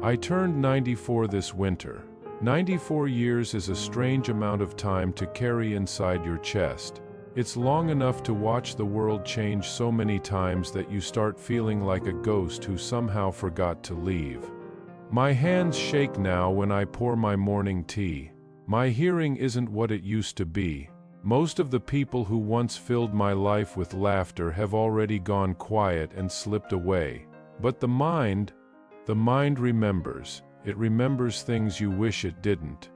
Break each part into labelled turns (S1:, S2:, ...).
S1: I turned 94 this winter. 94 years is a strange amount of time to carry inside your chest. It's long enough to watch the world change so many times that you start feeling like a ghost who somehow forgot to leave. My hands shake now when I pour my morning tea. My hearing isn't what it used to be. Most of the people who once filled my life with laughter have already gone quiet and slipped away. But the mind remembers. It remembers things you wish it didn't.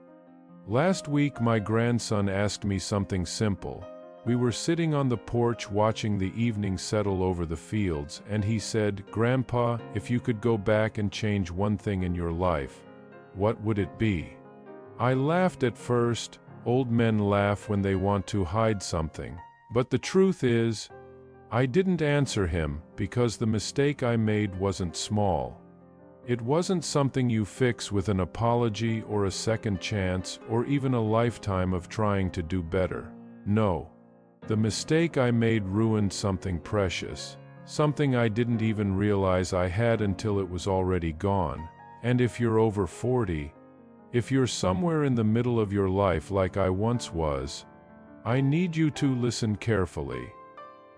S1: Last week my grandson asked me something simple. We were sitting on the porch watching the evening settle over the fields, and he said, "Grandpa, if you could go back and change one thing in your life, what would it be?" I laughed at first. Old men laugh when they want to hide something. But the truth is, I didn't answer him because the mistake I made wasn't small. It wasn't something you fix with an apology or a second chance or even a lifetime of trying to do better. No. The mistake I made ruined something precious, something I didn't even realize I had until it was already gone. And if you're over 40, if you're somewhere in the middle of your life like I once was, I need you to listen carefully.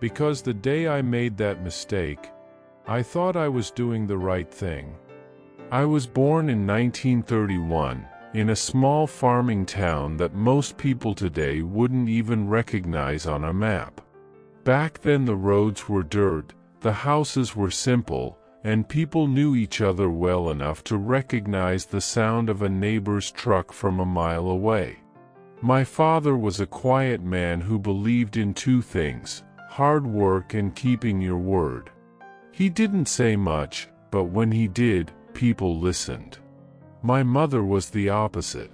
S1: Because the day I made that mistake, I thought I was doing the right thing. I was born in 1931, in a small farming town that most people today wouldn't even recognize on a map. Back then the roads were dirt, the houses were simple, and people knew each other well enough to recognize the sound of a neighbor's truck from a mile away. My father was a quiet man who believed in two things: hard work and keeping your word. He didn't say much, but when he did, people listened. My mother was the opposite.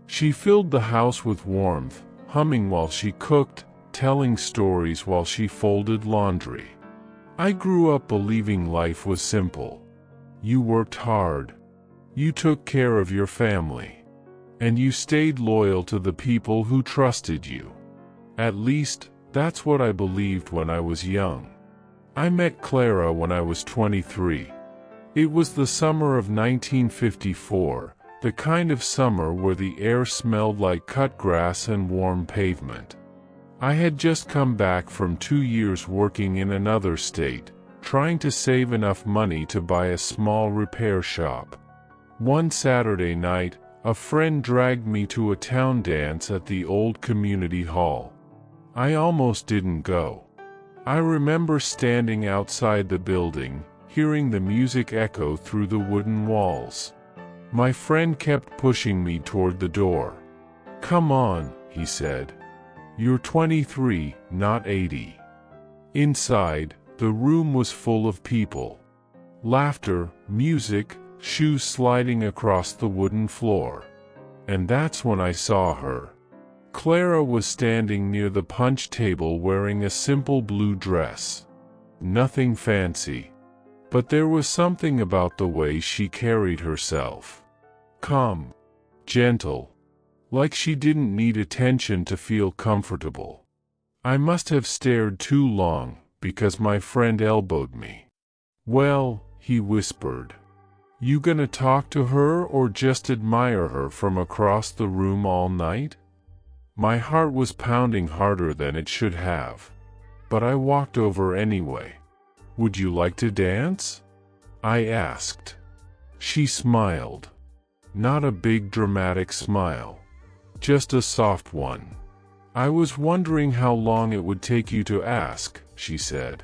S1: She filled the house with warmth, humming while she cooked, telling stories while she folded laundry. I grew up believing life was simple. You worked hard. You took care of your family. And you stayed loyal to the people who trusted you. At least, that's what I believed when I was young. I met Clara when I was 23. It was the summer of 1954, the kind of summer where the air smelled like cut grass and warm pavement. I had just come back from 2 years working in another state, trying to save enough money to buy a small repair shop. One Saturday night, a friend dragged me to a town dance at the old community hall. I almost didn't go. I remember standing outside the building, hearing the music echo through the wooden walls. My friend kept pushing me toward the door. "Come on," he said. "You're 23, not 80. Inside, the room was full of people. Laughter, music, shoes sliding across the wooden floor. And that's when I saw her. Clara was standing near the punch table wearing a simple blue dress. Nothing fancy. But there was something about the way she carried herself. Calm. Gentle. Like she didn't need attention to feel comfortable. I must have stared too long, because my friend elbowed me. "Well," he whispered. "You gonna talk to her or just admire her from across the room all night?" My heart was pounding harder than it should have. But I walked over anyway. "Would you like to dance?" I asked. She smiled. Not a big dramatic smile. Just a soft one. "I was wondering how long it would take you to ask," she said.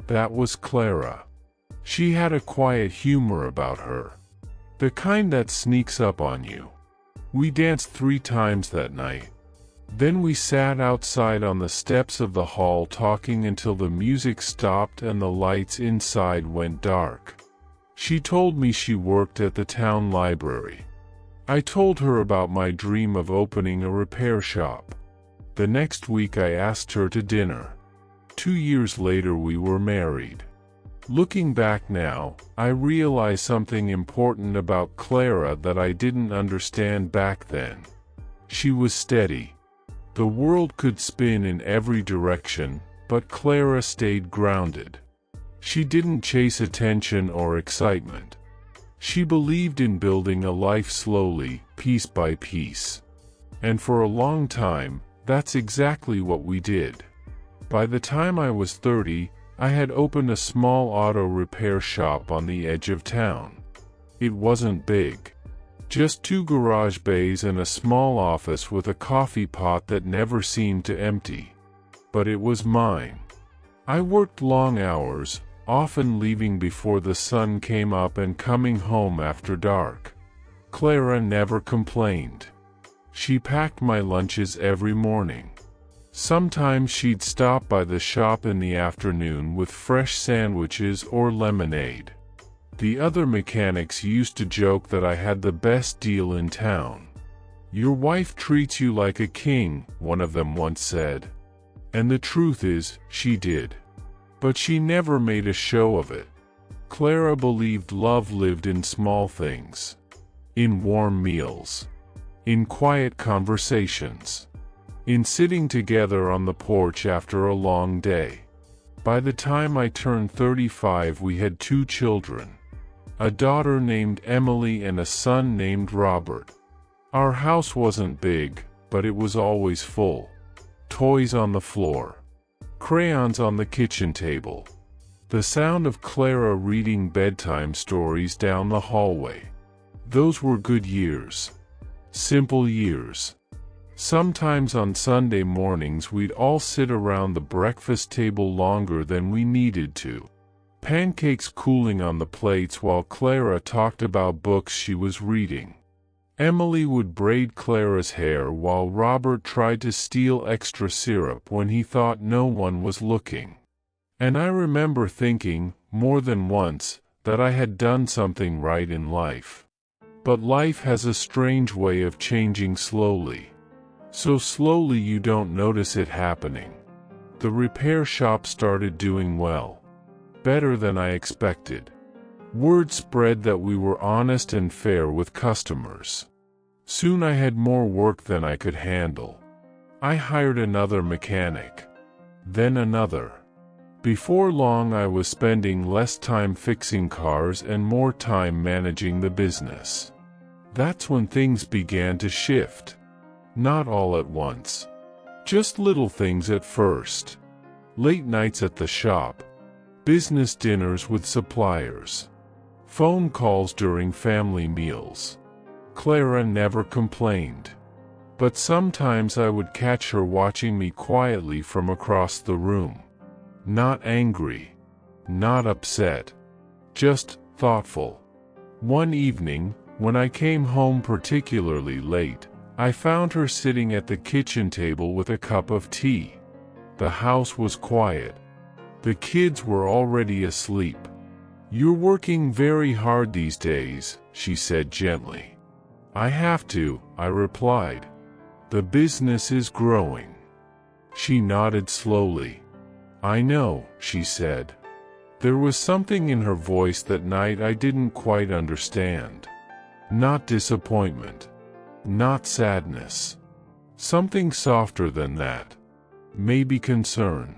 S1: That was Clara. She had a quiet humor about her. The kind that sneaks up on you. We danced 3 times that night. Then we sat outside on the steps of the hall talking until the music stopped and the lights inside went dark. She told me she worked at the town library. I told her about my dream of opening a repair shop. The next week I asked her to dinner. 2 years later we were married. Looking back now, I realize something important about Clara that I didn't understand back then. She was steady. The world could spin in every direction, but Clara stayed grounded. She didn't chase attention or excitement. She believed in building a life slowly, piece by piece. And for a long time, that's exactly what we did. By the time I was 30, I had opened a small auto repair shop on the edge of town. It wasn't big. Just 2 garage bays and a small office with a coffee pot that never seemed to empty. But it was mine. I worked long hours, often leaving before the sun came up and coming home after dark. Clara never complained. She packed my lunches every morning. Sometimes she'd stop by the shop in the afternoon with fresh sandwiches or lemonade. The other mechanics used to joke that I had the best deal in town. "Your wife treats you like a king," one of them once said. And the truth is, she did. But she never made a show of it. Clara believed love lived in small things. In warm meals. In quiet conversations. In sitting together on the porch after a long day. By the time I turned 35, we had 2 children. A daughter named Emily and a son named Robert. Our house wasn't big, but it was always full. Toys on the floor. Crayons on the kitchen table. The sound of Clara reading bedtime stories down the hallway. Those were good years. Simple years. Sometimes on Sunday mornings we'd all sit around the breakfast table longer than we needed to. Pancakes cooling on the plates while Clara talked about books she was reading. Emily would braid Clara's hair while Robert tried to steal extra syrup when he thought no one was looking. And I remember thinking, more than once, that I had done something right in life. But life has a strange way of changing slowly. So slowly you don't notice it happening. The repair shop started doing well. Better than I expected. Word spread that we were honest and fair with customers. Soon I had more work than I could handle. I hired another mechanic. Then another. Before long I was spending less time fixing cars and more time managing the business. That's when things began to shift. Not all at once. Just little things at first. Late nights at the shop. Business dinners with suppliers. Phone calls during family meals. Clara never complained. But sometimes I would catch her watching me quietly from across the room. Not angry. Not upset. Just thoughtful. One evening, when I came home particularly late, I found her sitting at the kitchen table with a cup of tea. The house was quiet. The kids were already asleep. "You're working very hard these days," she said gently. "I have to," I replied. "The business is growing." She nodded slowly. "I know," she said. There was something in her voice that night I didn't quite understand. Not disappointment. Not sadness. Something softer than that. Maybe concern.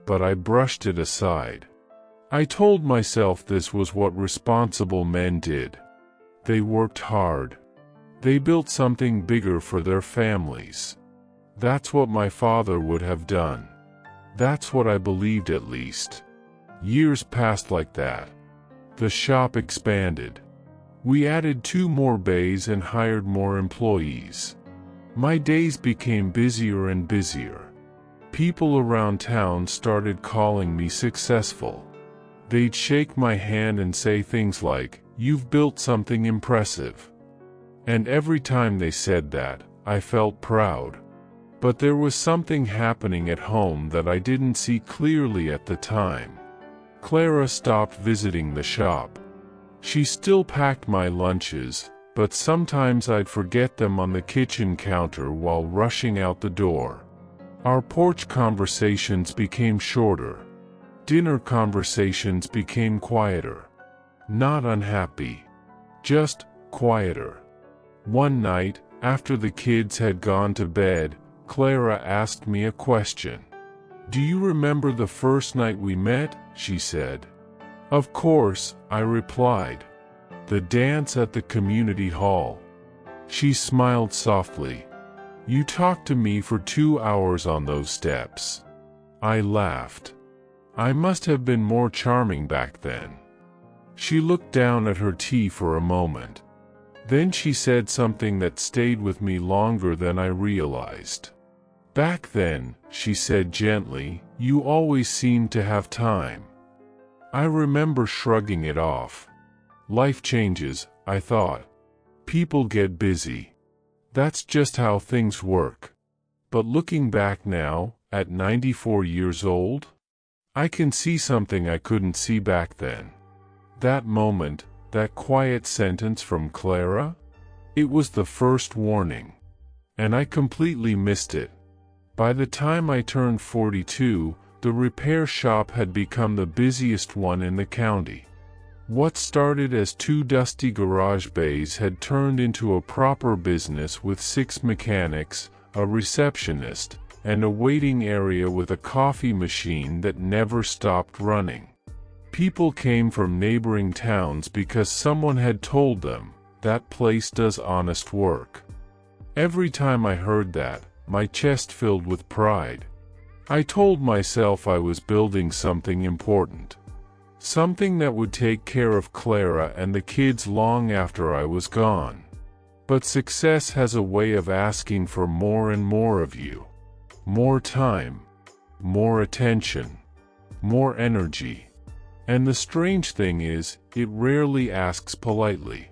S1: But I brushed it aside. I told myself this was what responsible men did. They worked hard. They built something bigger for their families. That's what my father would have done. That's what I believed at least. Years passed like that. The shop expanded. We added 2 more bays and hired more employees. My days became busier and busier. People around town started calling me successful. They'd shake my hand and say things like, "You've built something impressive." And every time they said that, I felt proud. But there was something happening at home that I didn't see clearly at the time. Clara stopped visiting the shop. She still packed my lunches, but sometimes I'd forget them on the kitchen counter while rushing out the door. Our porch conversations became shorter. Dinner conversations became quieter. Not unhappy. Just quieter. One night, after the kids had gone to bed, Clara asked me a question. "Do you remember the first night we met?" she said. "Of course," I replied. The dance at the community hall. She smiled softly. You talked to me for 2 hours on those steps. I laughed. I must have been more charming back then. She looked down at her tea for a moment. Then she said something that stayed with me longer than I realized. Back then, she said gently, you always seemed to have time. I remember shrugging it off. Life changes, I thought. People get busy. That's just how things work. But looking back now, at 94 years old, I can see something I couldn't see back then. That moment, that quiet sentence from Clara, it was the first warning. And I completely missed it. By the time I turned 42, the repair shop had become the busiest one in the county. What started as 2 dusty garage bays had turned into a proper business with 6 mechanics, a receptionist, and a waiting area with a coffee machine that never stopped running. People came from neighboring towns because someone had told them, that place does honest work. Every time I heard that, my chest filled with pride. I told myself I was building something important. Something that would take care of Clara and the kids long after I was gone. But success has a way of asking for more and more of you. More time, more attention, more energy. And the strange thing is, it rarely asks politely.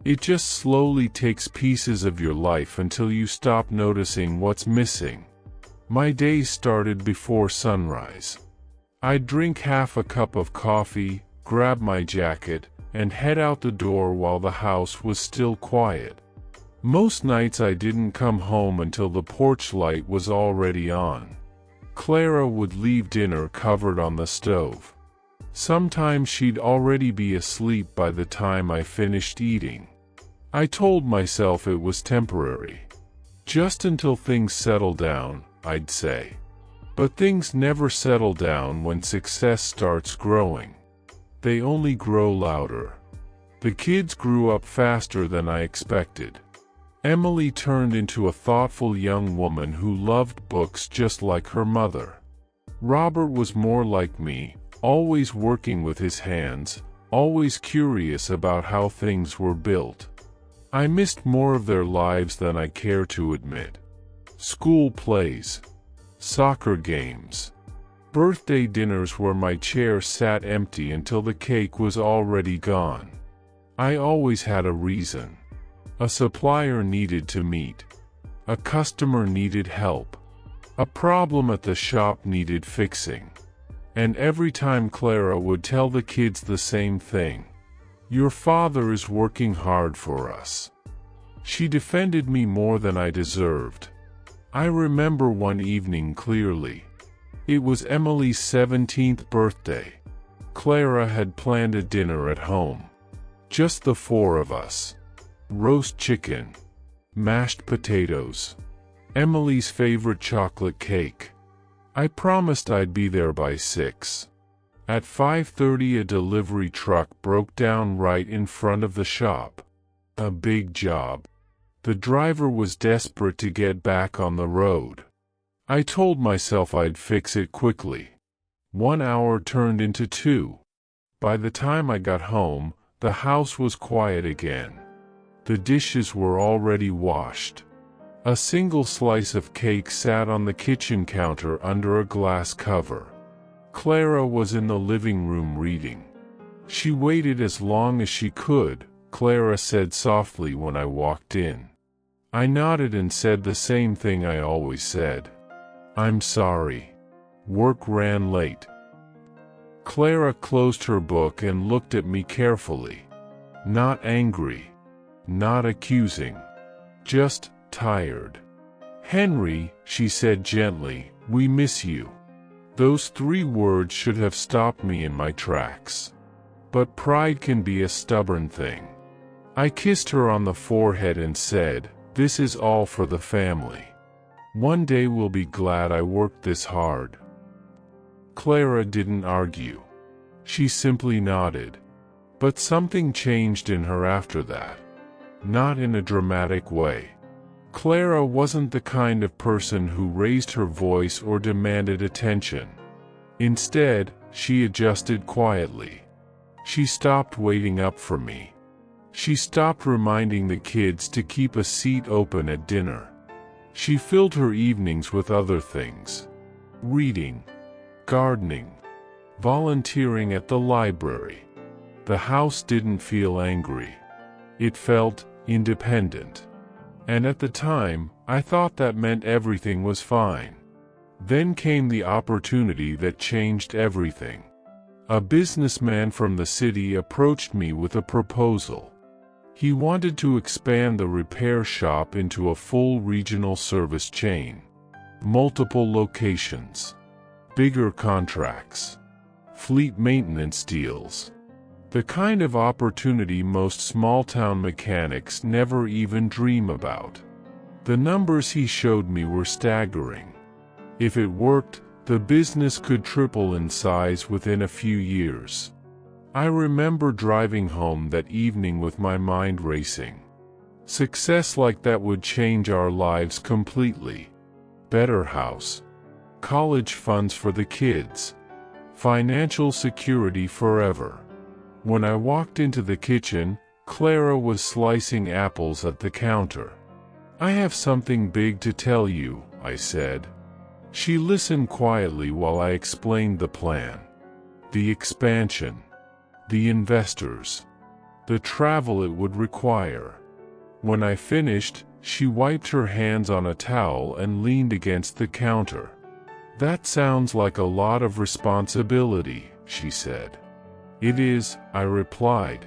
S1: It just slowly takes pieces of your life until you stop noticing what's missing. My days started before sunrise. I'd drink half a cup of coffee, grab my jacket, and head out the door while the house was still quiet. Most nights I didn't come home until the porch light was already on. Clara would leave dinner covered on the stove. Sometimes she'd already be asleep by the time I finished eating. I told myself it was temporary. Just until things settle down, I'd say. But things never settle down when success starts growing. They only grow louder. The kids grew up faster than I expected. Emily turned into a thoughtful young woman who loved books just like her mother. Robert was more like me, always working with his hands, always curious about how things were built. I missed more of their lives than I care to admit. School plays, soccer games, birthday dinners where my chair sat empty until the cake was already gone. I always had a reason. A supplier needed to meet. A customer needed help. A problem at the shop needed fixing. And every time Clara would tell the kids the same thing. Your father is working hard for us. She defended me more than I deserved. I remember one evening clearly. It was Emily's 17th birthday. Clara had planned a dinner at home. Just the 4 of us. Roast chicken, mashed potatoes, Emily's favorite chocolate cake. I promised I'd be there by 6. At 5:30 a delivery truck broke down right in front of the shop. A big job. The driver was desperate to get back on the road. I told myself I'd fix it quickly. 1 hour turned into 2. By the time I got home, the house was quiet again. The dishes were already washed. A single slice of cake sat on the kitchen counter under a glass cover. Clara was in the living room reading. She waited as long as she could, Clara said softly when I walked in. I nodded and said the same thing I always said. I'm sorry. Work ran late. Clara closed her book and looked at me carefully. Not angry. Not accusing. Just tired. Henry, she said gently, we miss you. Those 3 words should have stopped me in my tracks. But pride can be a stubborn thing. I kissed her on the forehead and said, this is all for the family. One day we'll be glad I worked this hard. Clara didn't argue. She simply nodded. But something changed in her after that. Not in a dramatic way. Clara wasn't the kind of person who raised her voice or demanded attention. Instead, she adjusted quietly. She stopped waiting up for me. She stopped reminding the kids to keep a seat open at dinner. She filled her evenings with other things. Reading, gardening, volunteering at the library. The house didn't feel angry. It felt independent. And at the time, I thought that meant everything was fine. Then came the opportunity that changed everything. A businessman from the city approached me with a proposal. He wanted to expand the repair shop into a full regional service chain. Multiple locations. Bigger contracts. Fleet maintenance deals. The kind of opportunity most small-town mechanics never even dream about. The numbers he showed me were staggering. If it worked, the business could triple in size within a few years. I remember driving home that evening with my mind racing. Success like that would change our lives completely. Better house. College funds for the kids. Financial security forever. When I walked into the kitchen, Clara was slicing apples at the counter. "I have something big to tell you," I said. She listened quietly while I explained the plan. The expansion. The investors. The travel it would require. When I finished, she wiped her hands on a towel and leaned against the counter. "That sounds like a lot of responsibility," she said. "It is," I replied.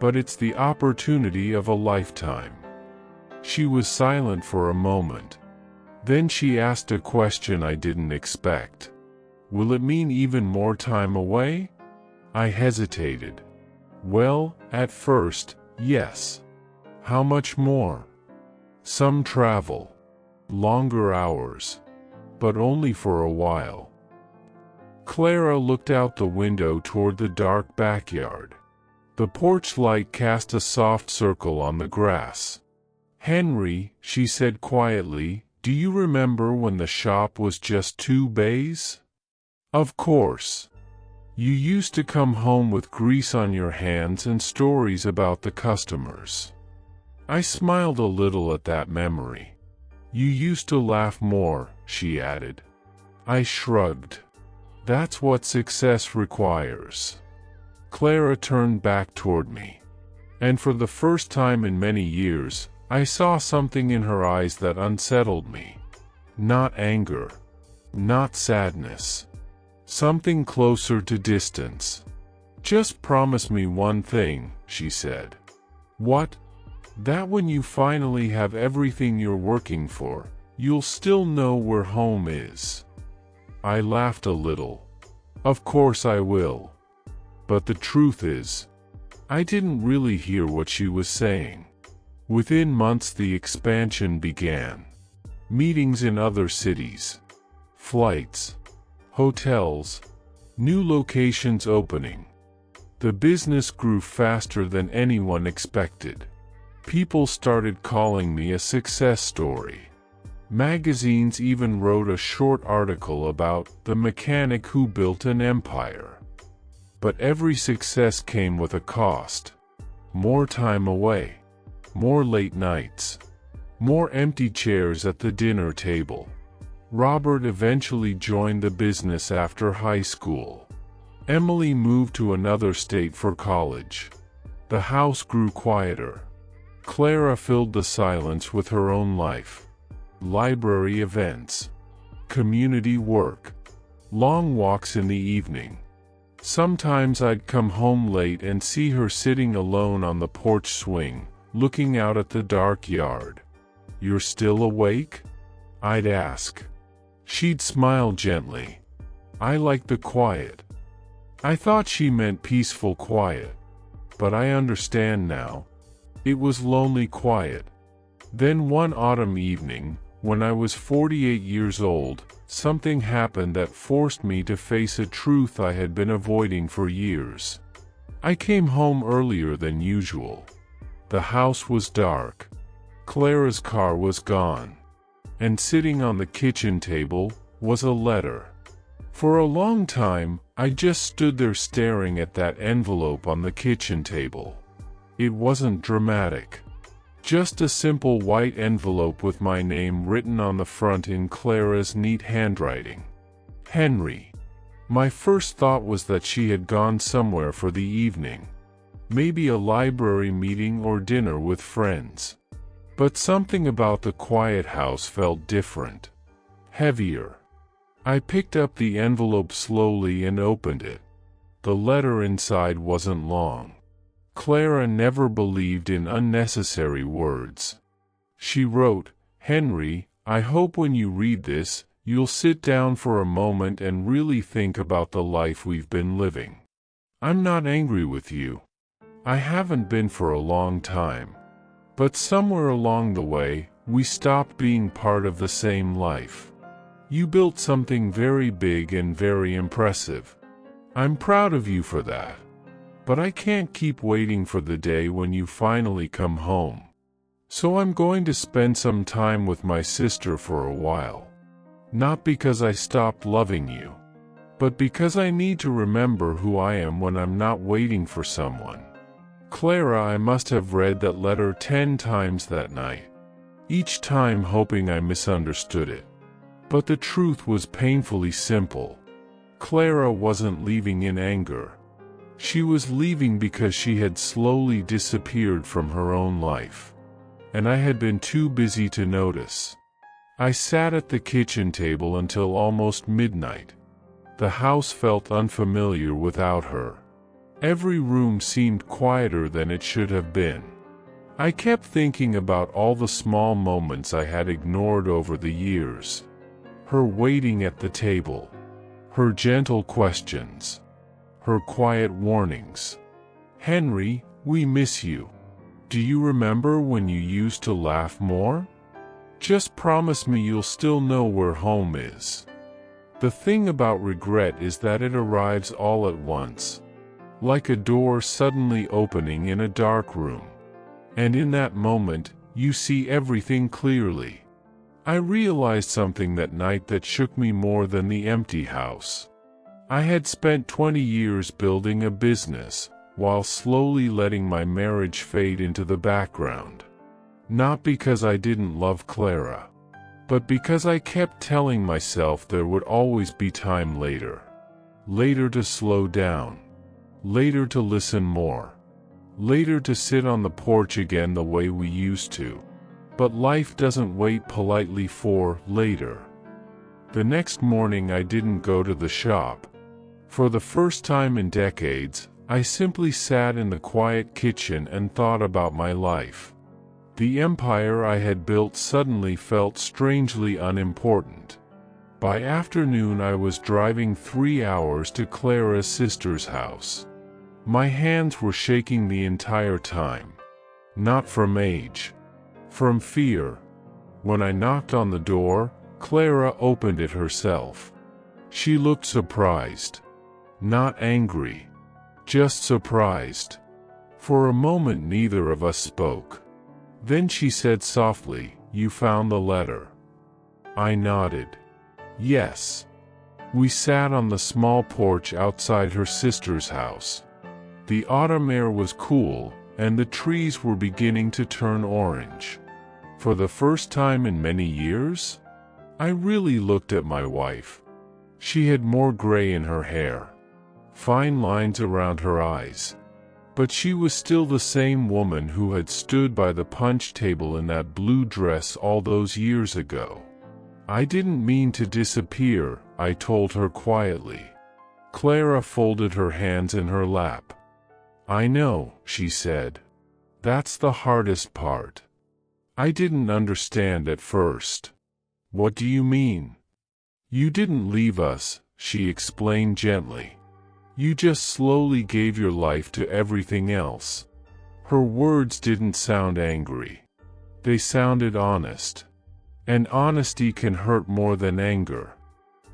S1: "But it's the opportunity of a lifetime." She was silent for a moment. Then she asked a question I didn't expect. "Will it mean even more time away?" I hesitated. "Well, at first, yes." "How much more?" "Some travel. Longer hours. But only for a while." Clara looked out the window toward the dark backyard. The porch light cast a soft circle on the grass. "Henry," she said quietly, "do you remember when the shop was just 2 bays?" "Of course. You used to come home with grease on your hands and stories about the customers." I smiled a little at that memory. "You used to laugh more," she added. I shrugged. "That's what success requires." Clara turned back toward me. And for the first time in many years, I saw something in her eyes that unsettled me. Not anger. Not sadness. Something closer to distance. "Just promise me one thing," she said. "What?" "That when you finally have everything you're working for, you'll still know where home is." I laughed a little. "Of course I will." But the truth is, I didn't really hear what she was saying. Within months the expansion began. Meetings in other cities. Flights. Hotels. New locations opening. The business grew faster than anyone expected. People started calling me a success story. Magazines even wrote a short article about the mechanic who built an empire. But every success came with a cost. More time away. More late nights. More empty chairs at the dinner table. Robert eventually joined the business after high school. Emily moved to another state for college. The house grew quieter. Clara filled the silence with her own life. Library events. Community work. Long walks in the evening. Sometimes I'd come home late and see her sitting alone on the porch swing, looking out at the dark yard. "You're still awake?" I'd ask. She'd smile gently. "I like the quiet." I thought she meant peaceful quiet. But I understand now. It was lonely quiet. Then one autumn evening, when I was 48 years old, something happened that forced me to face a truth I had been avoiding for years. I came home earlier than usual. The house was dark. Clara's car was gone. And sitting on the kitchen table was a letter. For a long time, I just stood there staring at that envelope on the kitchen table. It wasn't dramatic. Just a simple white envelope with my name written on the front in Clara's neat handwriting. Henry. My first thought was that she had gone somewhere for the evening. Maybe a library meeting or dinner with friends. But something about the quiet house felt different. Heavier. I picked up the envelope slowly and opened it. The letter inside wasn't long. Clara never believed in unnecessary words. She wrote, "Henry, I hope when you read this, you'll sit down for a moment and really think about the life we've been living. I'm not angry with you. I haven't been for a long time. But somewhere along the way, we stopped being part of the same life. You built something very big and very impressive. I'm proud of you for that. But I can't keep waiting for the day when you finally come home. So I'm going to spend some time with my sister for a while. Not because I stopped loving you, but because I need to remember who I am when I'm not waiting for someone." Clara, I must have read that letter 10 times that night, each time hoping I misunderstood it. But the truth was painfully simple. Clara wasn't leaving in anger. She was leaving because she had slowly disappeared from her own life. And I had been too busy to notice. I sat at the kitchen table until almost midnight. The house felt unfamiliar without her. Every room seemed quieter than it should have been. I kept thinking about all the small moments I had ignored over the years. Her waiting at the table. Her gentle questions. Her quiet warnings. "Henry, we miss you. Do you remember when you used to laugh more? Just promise me you'll still know where home is." The thing about regret is that it arrives all at once. Like a door suddenly opening in a dark room. And in that moment, you see everything clearly. I realized something that night that shook me more than the empty house. I had spent 20 years building a business, while slowly letting my marriage fade into the background. Not because I didn't love Clara, but because I kept telling myself there would always be time later. Later to slow down. Later to listen more. Later to sit on the porch again the way we used to. But life doesn't wait politely for later. The next morning I didn't go to the shop. For the first time in decades, I simply sat in the quiet kitchen and thought about my life. The empire I had built suddenly felt strangely unimportant. By afternoon I was driving 3 hours to Clara's sister's house. My hands were shaking the entire time. Not from age. From fear. When I knocked on the door, Clara opened it herself. She looked surprised. Not angry. Just surprised. For a moment neither of us spoke. Then she said softly, "You found the letter?" I nodded. Yes. We sat on the small porch outside her sister's house. The autumn air was cool, and the trees were beginning to turn orange. For the first time in many years, I really looked at my wife. She had more gray in her hair, fine lines around her eyes. But she was still the same woman who had stood by the punch table in that blue dress all those years ago. I didn't mean to disappear, I told her quietly. Clara folded her hands in her lap. I know, she said. That's the hardest part. I didn't understand at first. What do you mean? You didn't leave us, she explained gently. You just slowly gave your life to everything else. Her words didn't sound angry. They sounded honest. And honesty can hurt more than anger.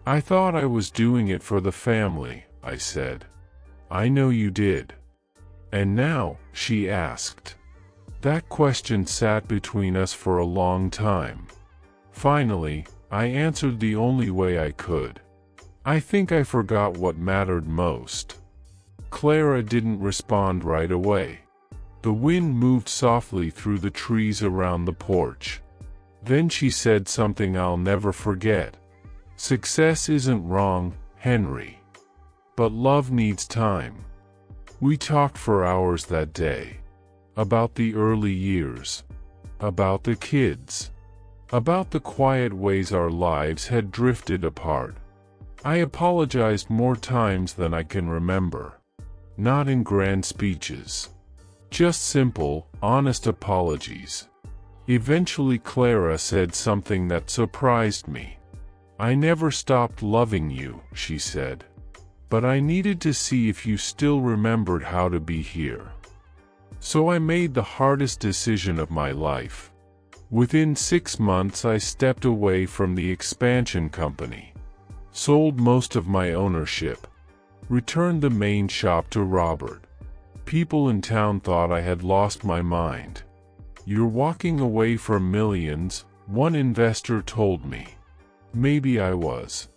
S1: I thought I was doing it for the family, I said. I know you did. And now, she asked. That question sat between us for a long time. Finally, I answered the only way I could. I think I forgot what mattered most. Clara didn't respond right away. The wind moved softly through the trees around the porch. Then she said something I'll never forget. Success isn't wrong, Henry. But love needs time. We talked for hours that day. About the early years. About the kids. About the quiet ways our lives had drifted apart. I apologized more times than I can remember. Not in grand speeches. Just simple, honest apologies. Eventually Clara said something that surprised me. I never stopped loving you, she said. But I needed to see if you still remembered how to be here. So I made the hardest decision of my life. Within 6 months I stepped away from the expansion company. Sold most of my ownership. Returned the main shop to Robert. People in town thought I had lost my mind. You're walking away from millions, one investor told me. Maybe I was.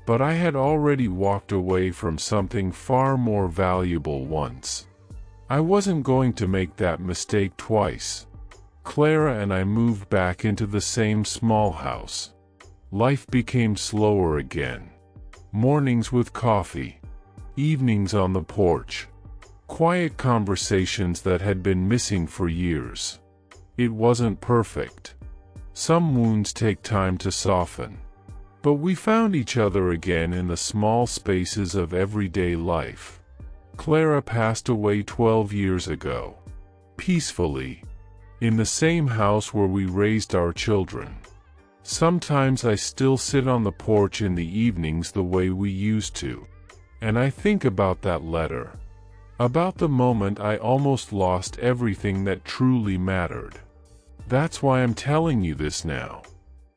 S1: But I had already walked away from something far more valuable once. I wasn't going to make that mistake twice. Clara and I moved back into the same small house. Life became slower again. Mornings with coffee. Evenings on the porch. Quiet conversations that had been missing for years. It wasn't perfect. Some wounds take time to soften. But we found each other again in the small spaces of everyday life. Clara passed away 12 years ago. Peacefully. In the same house where we raised our children. Sometimes I still sit on the porch in the evenings the way we used to. And I think about that letter. About the moment I almost lost everything that truly mattered. That's why I'm telling you this now.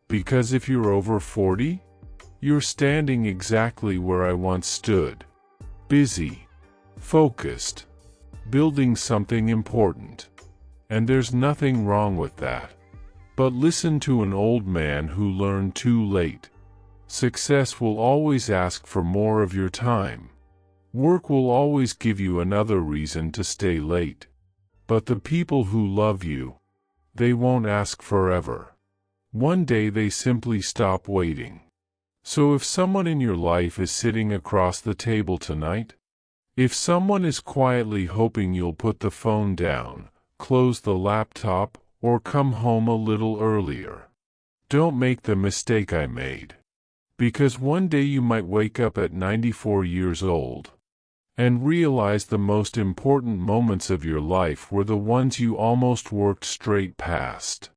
S1: Because if you're over 40, you're standing exactly where I once stood. Busy. Focused. Building something important. And there's nothing wrong with that. But listen to an old man who learned too late. Success will always ask for more of your time. Work will always give you another reason to stay late. But the people who love you, they won't ask forever. One day they simply stop waiting. So if someone in your life is sitting across the table tonight, if someone is quietly hoping you'll put the phone down, close the laptop, or come home a little earlier, don't make the mistake I made. Because one day you might wake up at 94 years old and realize the most important moments of your life were the ones you almost worked straight past.